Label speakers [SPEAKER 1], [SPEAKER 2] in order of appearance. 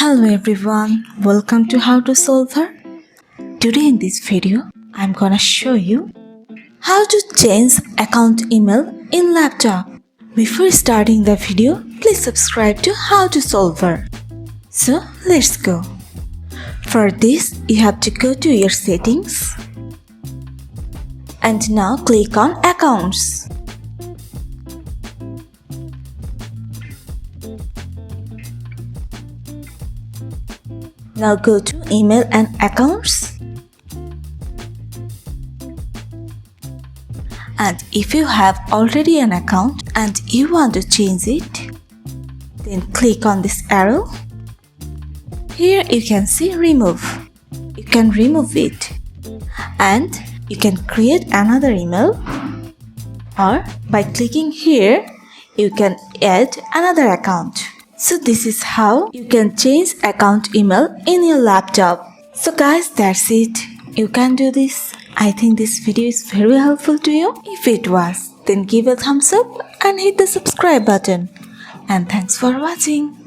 [SPEAKER 1] Hello everyone, welcome to How to Solver. Today in this video, I'm gonna show you how to change account email in laptop. Before starting the video, please subscribe to How to Solver. So let's go. For this, you have to go to your settings and now click on accounts. Now go to email and accounts. And if you have already an account and you want to change it, then click on this arrow. Here you can see remove. You can remove it and you can create another email, or by clicking here you can add another account. So this is how you can change account email in your laptop. So guys, that's it. You can do this. I think this video is very helpful to you. If it was, then give a thumbs up and hit the subscribe button. And thanks for watching.